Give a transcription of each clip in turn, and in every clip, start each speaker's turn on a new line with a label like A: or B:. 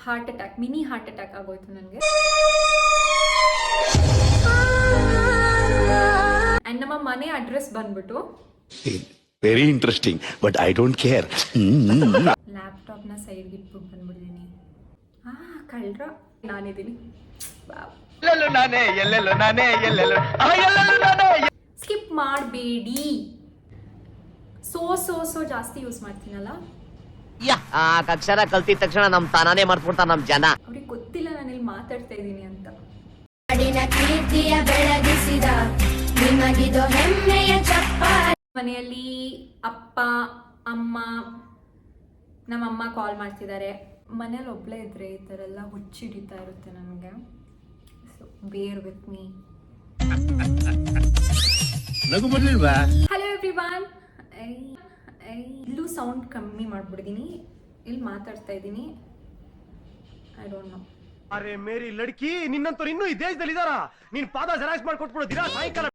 A: Heart attack, mini heart attack ಆಗೋಯ್ತು ನನಗೆ. And ನಮ್ಮ ಮನೆ ಅಡ್ರೆಸ್ ಬಂದ್ಬಿಟ್ಟು
B: very interesting but I don't care.
A: ಲ್ಯಾಪ್ಟಾಪ್ನ ಸೈಡ್ಗೆ ಇಟ್ಬಿಟ್ಟು ಬಂದ್ಬಿಟ್ಟಿದ್ದೀನಿ. ಕಳ್ರ ನಾನಿದ್ದೀನಿ. ಸ್ಕಿಪ್ ಮಾಡಬೇಡಿ. ಸೋ ಜಾಸ್ತಿ ಯೂಸ್ ಮಾಡ್ತೀನಲ್ಲ,
C: ಅಕ್ಷರ ಕಲ್ತಿದ ತಕ್ಷಣ ನಮ್ ತಾನಾನೇ ಮರ್ತ್ಬಿಡ್ತಾರ ನಮ್ ಜನ.
A: ಅವ್ರಿಗೆ ಗೊತ್ತಿಲ್ಲ ನಾನು ಇಲ್ಲಿ ಮಾತಾಡ್ತಾ ಇದ್ದೀನಿ ಅಂತ. ಮನೆಯಲ್ಲಿ ಅಪ್ಪ ಅಮ್ಮ, ನಮ್ಮಮ್ಮ ಕಾಲ್ ಮಾಡ್ತಿದ್ದಾರೆ. ಮನೇಲಿ ಒಬ್ಳೇ ಇದ್ರೆ ಈ ಥರ ಎಲ್ಲ ಹುಚ್ಚಿಡಿತಾ ಇರುತ್ತೆ ನನಗೆ. ಸೊ ಬೇರ್ ವಿತ್ ಮೀ. Hello everyone. ಇಲ್ಲೂ ಸೌಂಡ್ ಕಮ್ಮಿ ಮಾಡ್ಬಿಟ್ಟಿದ್ದೀನಿ, ಇಲ್ಲಿ ಮಾತಾಡ್ತಾ ಇದ್ದೀನಿ. I don't know.
D: ಅರೆ ಮೇರಿ ಲಡ್ಕಿ, ನಿನ್ನಂತವ್ರು ಇನ್ನೂ ಈ ದೇಶದಲ್ಲಿ ಇದಾರ? ನೀನ್ ಪಾದ ಜೆರಾಕ್ಸ್ ಮಾಡ್ಕೊಟ್ಬಿಡು ದಿನ ಸಾಯಂಕಾಲ.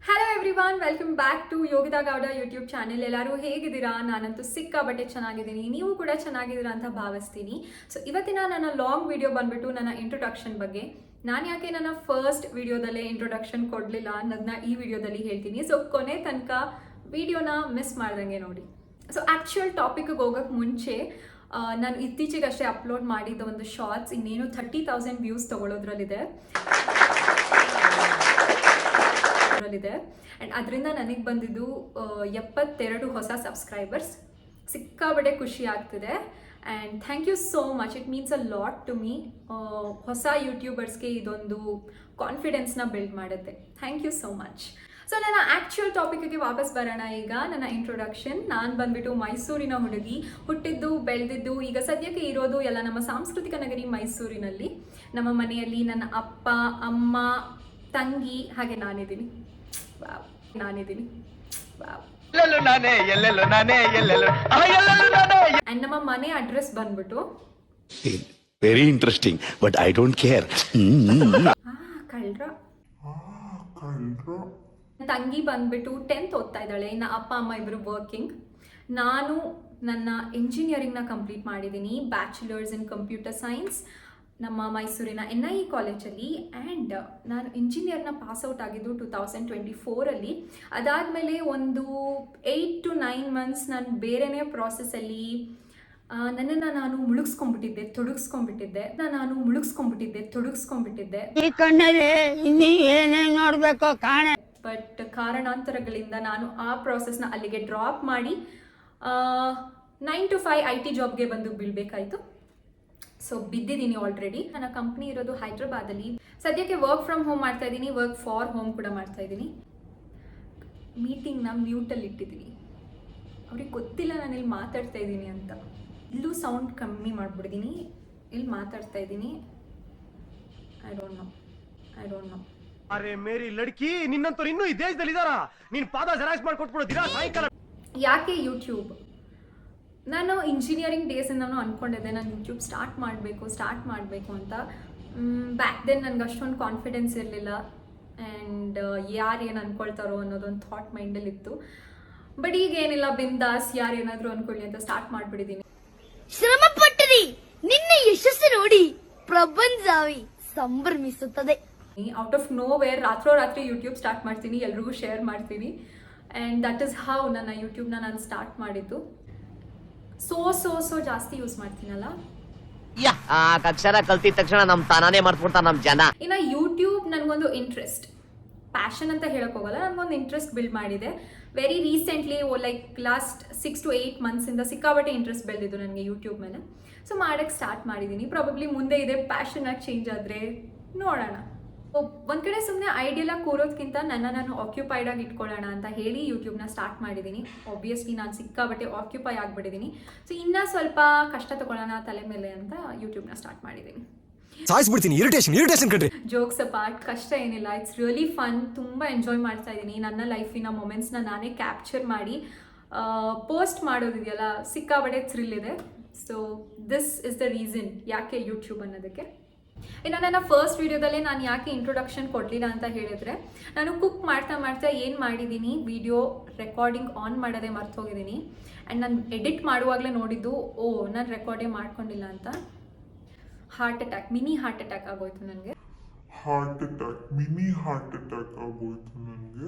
A: Hello everyone, welcome back to Yogita Gowda YouTube channel. ಎಲ್ಲರೂ ಹೇಗಿದ್ದೀರಾ? ನಾನಂತೂ ಸಿಕ್ಕಾಬಟ್ಟೆ ಚೆನ್ನಾಗಿದ್ದೀನಿ, ನೀವು ಕೂಡ ಚೆನ್ನಾಗಿದ್ದೀರಾ ಅಂತ ಭಾವಿಸ್ತೀನಿ. ಸೊ ಇವತ್ತಿನ ನನ್ನ ಲಾಂಗ್ ವಿಡಿಯೋ ಬಂದ್ಬಿಟ್ಟು ನನ್ನ ಇಂಟ್ರೊಡಕ್ಷನ್ ಬಗ್ಗೆ. ನಾನು ಯಾಕೆ ನನ್ನ ಫಸ್ಟ್ ವಿಡಿಯೋದಲ್ಲೇ ಇಂಟ್ರೊಡಕ್ಷನ್ ಕೊಡಲಿಲ್ಲ ಅನ್ನೋದನ್ನ ಈ ವಿಡಿಯೋದಲ್ಲಿ ಹೇಳ್ತೀನಿ. ಸೊ ಕೊನೆ ತನಕ ವಿಡಿಯೋನ ಮಿಸ್ ಮಾಡ್ದಂಗೆ ನೋಡಿ. ಸೊ ಆ್ಯಕ್ಚುಯಲ್ ಟಾಪಿಕ್ಗೆ ಹೋಗೋಕ್ಕೆ ಮುಂಚೆ ನಾನು ಇತ್ತೀಚೆಗಷ್ಟೇ ಅಪ್ಲೋಡ್ ಮಾಡಿದ್ದ ಒಂದು ಶಾರ್ಟ್ಸ್ ಇನ್ನೇನು 30,000 ವ್ಯೂಸ್ ತೊಗೊಳೋದ್ರಲ್ಲಿದೆ. ಆ್ಯಂಡ್ ಅದರಿಂದ ನನಗೆ ಬಂದಿದ್ದು 72 ಹೊಸ ಸಬ್ಸ್ಕ್ರೈಬರ್ಸ್. ಸಿಕ್ಕಾಬಟ್ಟೆ ಖುಷಿ ಆಗ್ತಿದೆ. And thank you so much, it means a lot to me. ಹೊಸ ಯೂಟ್ಯೂಬರ್ಸ್ಗೆ ಇದೊಂದು ಕಾನ್ಫಿಡೆನ್ಸ್ನ ಬಿಲ್ಡ್ ಮಾಡುತ್ತೆ. Thank you so much. So ನನ್ನ ಆ್ಯಕ್ಚುಯಲ್ ಟಾಪಿಕ್ಗೆ ವಾಪಸ್ ಬರೋಣ. ಈಗ ನನ್ನ ಇಂಟ್ರೊಡಕ್ಷನ್. ನಾನು ಬಂದ್ಬಿಟ್ಟು ಮೈಸೂರಿನ ಹುಡುಗಿ, ಹುಟ್ಟಿದ್ದು ಬೆಳೆದಿದ್ದು ಈಗ ಸದ್ಯಕ್ಕೆ ಇರೋದು ಎಲ್ಲ ನಮ್ಮ ಸಾಂಸ್ಕೃತಿಕ ನಗರಿ ಮೈಸೂರಿನಲ್ಲಿ. ನಮ್ಮ ಮನೆಯಲ್ಲಿ ನನ್ನ ಅಪ್ಪ ಅಮ್ಮ ತಂಗಿ ಹಾಗೆ ನಾನಿದ್ದೀನಿ. ಅಂಡ್ ನಮ್ಮ ಮನೆ ಅಡ್ರೆಸ್ ಬಂದ್ಬಿಟ್ಟು
B: very interesting but I don't care.
A: ಕಳ್ರ ತಂಗಿ ಬಂದ್ಬಿಟ್ಟು 10th ಓದ್ತಾ ಇದ್ದಾಳೆ. ಇನ್ನು ಅಪ್ಪ ಅಮ್ಮ ಇಬ್ಬರು ವರ್ಕಿಂಗ್. ನಾನು ನನ್ನ ಇಂಜಿನಿಯರಿಂಗ್ನ ಕಂಪ್ಲೀಟ್ ಮಾಡಿದ್ದೀನಿ, ಬ್ಯಾಚುಲರ್ಸ್ ಇನ್ ಕಂಪ್ಯೂಟರ್ ಸೈನ್ಸ್ ನಮ್ಮ ಮೈಸೂರಿನ NIE ಕಾಲೇಜಲ್ಲಿ. ಆ್ಯಂಡ್ ನಾನು ಇಂಜಿನಿಯರ್ನ ಪಾಸ್ಔಟ್ ಆಗಿದ್ದು 2024ಅಲ್ಲಿ. ಅದಾದಮೇಲೆ ಒಂದು 8 to 9 months ನಾನು ಬೇರೆನೇ ಪ್ರಾಸೆಸ್ಸಲ್ಲಿ ನನ್ನನ್ನು ನಾನು ತೊಡಗಿಸ್ಕೊಂಡ್ಬಿಟ್ಟಿದ್ದೆ.
E: ಈ ಕಣ್ಣಲ್ಲಿ ಇನ್ನೂ ಏನೇನು ನೋಡಬೇಕೋ ಕಾಣೆ.
A: ಬಟ್ ಕಾರಣಾಂತರಗಳಿಂದ ನಾನು ಆ ಪ್ರಾಸೆಸ್ನ ಅಲ್ಲಿಗೆ ಡ್ರಾಪ್ ಮಾಡಿ 9 to 5 IT ಜಾಬ್ಗೆ ಬಂದು ಬೀಳಬೇಕಾಯಿತು. ಸೊ ಬಿದ್ದಿದ್ದೀನಿ ಆಲ್ರೆಡಿ. ನನ್ನ ಕಂಪ್ನಿ ಇರೋದು ಹೈದ್ರಾಬಾದಲ್ಲಿ. ಸದ್ಯಕ್ಕೆ ವರ್ಕ್ ಫ್ರಮ್ ಹೋಮ್ ಮಾಡ್ತಾ ಇದ್ದೀನಿ, ವರ್ಕ್ ಫಾರ್ ಹೋಮ್ ಕೂಡ ಮಾಡ್ತಾ ಇದ್ದೀನಿ. ಮೀಟಿಂಗ್ನ ಮ್ಯೂಟಲ್ಲಿ ಇಟ್ಟಿದ್ದೀನಿ. ಅವ್ರಿಗೆ ಗೊತ್ತಿಲ್ಲ ನಾನು ಇಲ್ಲಿ ಮಾತಾಡ್ತಾ ಇದ್ದೀನಿ ಅಂತ. ಇಲ್ಲೂ ಸೌಂಡ್ ಕಮ್ಮಿ ಮಾಡಿಬಿಟ್ಟಿದ್ದೀನಿ, ಇಲ್ಲಿ ಮಾತಾಡ್ತಾ ಇದ್ದೀನಿ. I don't know.
D: ಅರೆ ಮೇರಿ ಲಡ್ಕಿ, ನಿನ್ನಂತವ್ರು ಇನ್ನೂ ಈ ದೇಶದಲ್ಲಿ ಇದಾರ? ನೀನ್ ಪಾದ ಜೆರಾಕ್ಸ್ ಮಾಡ್ಕೊಟ್ಬಿಡು ದಿನ ಸಾಯಂಕಾಲ.
A: ಯಾಕೆ ಯೂಟ್ಯೂಬ್? ನಾನು ಇಂಜಿನಿಯರಿಂಗ್ ಡೇಸಿಂದನೂ ಅಂದ್ಕೊಂಡಿದ್ದೆ ನಾನು ಯೂಟ್ಯೂಬ್ ಸ್ಟಾರ್ಟ್ ಮಾಡಬೇಕು ಅಂತ. ಬ್ಯಾಕ್ ದೆನ್ ನನಗೆ ಅಷ್ಟೊಂದು ಕಾನ್ಫಿಡೆನ್ಸ್ ಇರಲಿಲ್ಲ. ಆ್ಯಂಡ್ ಯಾರು ಏನು ಅಂದ್ಕೊಳ್ತಾರೋ ಅನ್ನೋದೊಂದು ಥಾಟ್ ಮೈಂಡಲ್ಲಿತ್ತು. ಬಟ್ ಈಗ ಏನಿಲ್ಲ, ಬಿಂದಾಸ್, ಯಾರು ಏನಾದರೂ ಅಂದ್ಕೊಳ್ಳಿ ಅಂತ ಸ್ಟಾರ್ಟ್ ಮಾಡಿಬಿಟ್ಟಿದ್ದೀನಿ.
E: ಶ್ರಮ ಪಟ್ಟರಿ, ನಿನ್ನ ಯಶಸ್ಸು ನೋಡಿ ಪ್ರಪಂಚವೇ ಸಂಭ್ರಮಿಸುತ್ತದೆ.
A: ಔಟ್ ಆಫ್ ನೋ ವೇರ್ ರಾತ್ರಿ ಯೂಟ್ಯೂಬ್ ಸ್ಟಾರ್ಟ್ ಮಾಡ್ತೀನಿ, ಎಲ್ರಿಗೂ ಶೇರ್ ಮಾಡ್ತೀನಿ. ಆ್ಯಂಡ್ ದಟ್ ಇಸ್ ಹೌ ನನ್ನ ಯೂಟ್ಯೂಬ್ನ ನಾನು ಸ್ಟಾರ್ಟ್ ಮಾಡಿದ್ದು. ಸೋ ಜಾಸ್ತಿ ಯೂಸ್ ಮಾಡ್ತೀನಲ್ಲ,
C: ಅಕ್ಷರ ಕಲ್ತಿದ ತಕ್ಷಣ ನಮ್ ತಾನಾನೇ ಮರ್ತ್ಬಿಡ್ತಾರ ನಮ್ ಜನ.
A: ಇನ್ನು ಯೂಟ್ಯೂಬ್ ನನಗೊಂದು ಇಂಟ್ರೆಸ್ಟ್, ಪ್ಯಾಷನ್ ಅಂತ ಹೇಳಕ್ ಹೋಗಲ್ಲ, ನನಗೊಂದು ಇಂಟ್ರೆಸ್ಟ್ ಬಿಲ್ಡ್ ಮಾಡಿದೆ. Very recently like last 6 to 8 months ಇಂದ ಸಿಕ್ಕಾಬಟ್ಟೆ ಇಂಟ್ರೆಸ್ಟ್ ಬೆಳೆದಿದ್ದು ನನಗೆ ಯೂಟ್ಯೂಬ್ ಮೇಲೆ. ಸೊ ಮಾಡೋಕ್ಕೆ ಸ್ಟಾರ್ಟ್ ಮಾಡಿದ್ದೀನಿ. ಪ್ರಾಬಬ್ಲಿ ಮುಂದೆ ಇದೆ ಪ್ಯಾಷನ್ ಆಗಿ ಚೇಂಜ್ ಆದರೆ ನೋಡೋಣ. ಒಂದು ಕಡೆ ಸುಮ್ಮನೆ ಐಡಿಯಲಾಗಿ ಕೂರೋದಕ್ಕಿಂತ ನಾನು ಆಕ್ಯುಪೈಡ್ ಆಗಿ ಇಟ್ಕೊಳ್ಳೋಣ ಅಂತ ಹೇಳಿ ಯೂಟ್ಯೂಬ್ನ ಸ್ಟಾರ್ಟ್ ಮಾಡಿದ್ದೀನಿ. ಆಬ್ವಿಯಸ್ಲಿ ನಾನು ಸಿಕ್ಕಾಬಟ್ಟೆ ಆಕ್ಯುಪೈ ಆಗಿಬಿಟ್ಟಿದ್ದೀನಿ. ಸೊ ಇನ್ನೂ ಸ್ವಲ್ಪ ಕಷ್ಟ ತಗೊಳ್ಳೋಣ ತಲೆ ಮೇಲೆ ಅಂತ ಯೂಟ್ಯೂಬ್ನ ಸ್ಟಾರ್ಟ್ ಮಾಡಿದ್ದೀನಿ.
D: ಇರಿಟೇಷನ್ ಕಣ್ರಿ.
A: ಜೋಕ್ಸ್ ಅಪಾರ್ಟ್, ಕಷ್ಟ ಏನಿಲ್ಲ, ಇಟ್ಸ್ ರಿಯಲಿ ಫನ್. ತುಂಬ ಎಂಜಾಯ್ ಮಾಡ್ತಾ ಇದ್ದೀನಿ. ನನ್ನ ಲೈಫಿನ ಮೊಮೆಂಟ್ಸ್ನ ನಾನೇ ಕ್ಯಾಪ್ಚರ್ ಮಾಡಿ ಪೋಸ್ಟ್ ಮಾಡೋದಿದೆಯಲ್ಲ, ಸಿಕ್ಕಾಬಟ್ಟೆ ಥ್ರಿಲ್ ಇದೆ. So this is the reason ಯಾಕೆ ಯೂಟ್ಯೂಬ್ ಅನ್ನೋದಕ್ಕೆ. ಇನ್ನು ನನ್ನ ಫಸ್ಟ್ ವಿಡಿಯೋದಲ್ಲೇ ನಾನು ಯಾಕೆ ಇಂಟ್ರೊಡಕ್ಷನ್ ಕೊಡಲಿಲ್ಲ ಅಂತ ಹೇಳಿದರೆ, ನಾನು ಕುಕ್ ಮಾಡ್ತಾ ಮಾಡ್ತಾ ಏನು ಮಾಡಿದ್ದೀನಿ, ವಿಡಿಯೋ ರೆಕಾರ್ಡಿಂಗ್ ಆನ್ ಮಾಡೋದೇ ಮರ್ತು ಹೋಗಿದ್ದೀನಿ. ಆ್ಯಂಡ್ ನಾನು ಎಡಿಟ್ ಮಾಡುವಾಗಲೇ ನೋಡಿದ್ದು, ನಾನು ರೆಕಾರ್ಡೇ ಮಾಡ್ಕೊಂಡಿಲ್ಲ ಅಂತ. ಮಿನಿ ಹಾರ್ಟ್ ಅಟ್ಯಾಕ್ ಆಗೋಯ್ತು ನನಗೆ.
F: ಮಿನಿ ಹಾರ್ಟ್ ಅಟ್ಯಾಕ್ ಆಗೋಯ್ತು ನನಗೆ.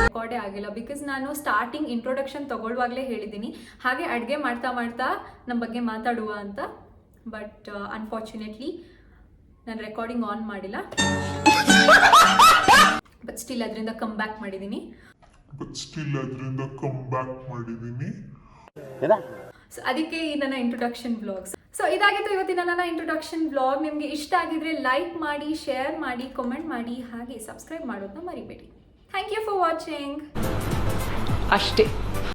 A: ರೆಕಾರ್ಡೇ ಆಗಿಲ್ಲ. ಬಿಕಾಸ್ ನಾನು ಸ್ಟಾರ್ಟಿಂಗ್ ಇಂಟ್ರೊಡಕ್ಷನ್ ತಗೊಳ್ಳುವಾಗಲೇ ಹೇಳಿದ್ದೀನಿ ಹಾಗೆ ಅಡುಗೆ ಮಾಡ್ತಾ ಮಾಡ್ತಾ ನಮ್ಮ ಬಗ್ಗೆ ಮಾತಾಡುವ ಅಂತ. ಬಟ್ ಅನ್ಫಾರ್ಚುನೇಟ್ಲಿ ನಾನು ರೆಕಾರ್ಡಿಂಗ್ ಆನ್ ಮಾಡಿಲ್ಲ. ಬಟ್ ಸ್ಟಿಲ್ ಅದರಿಂದ ಕಮ್ ಬ್ಯಾಕ್ ಮಾಡಿದ್ದೀನಿ. ಸೊ ಅದಕ್ಕೆ ಈ ನನ್ನ ಇಂಟ್ರೊಡಕ್ಷನ್ ವ್ಲಾಗ್ಸ್. ಸೊ ಇದಾಗಿತ್ತು ಇವತ್ತಿನ ನನ್ನ ಇಂಟ್ರೊಡಕ್ಷನ್ ವ್ಲಾಗ್. ನಿಮಗೆ ಇಷ್ಟ ಆಗಿದ್ರೆ ಲೈಕ್ ಮಾಡಿ, ಶೇರ್ ಮಾಡಿ, ಕಮೆಂಟ್ ಮಾಡಿ, ಹಾಗೆ ಸಬ್ಸ್ಕ್ರೈಬ್ ಮಾಡೋದನ್ನ ಮರಿಬೇಡಿ. Thank you for watching.
G: ಅಷ್ಟೇ.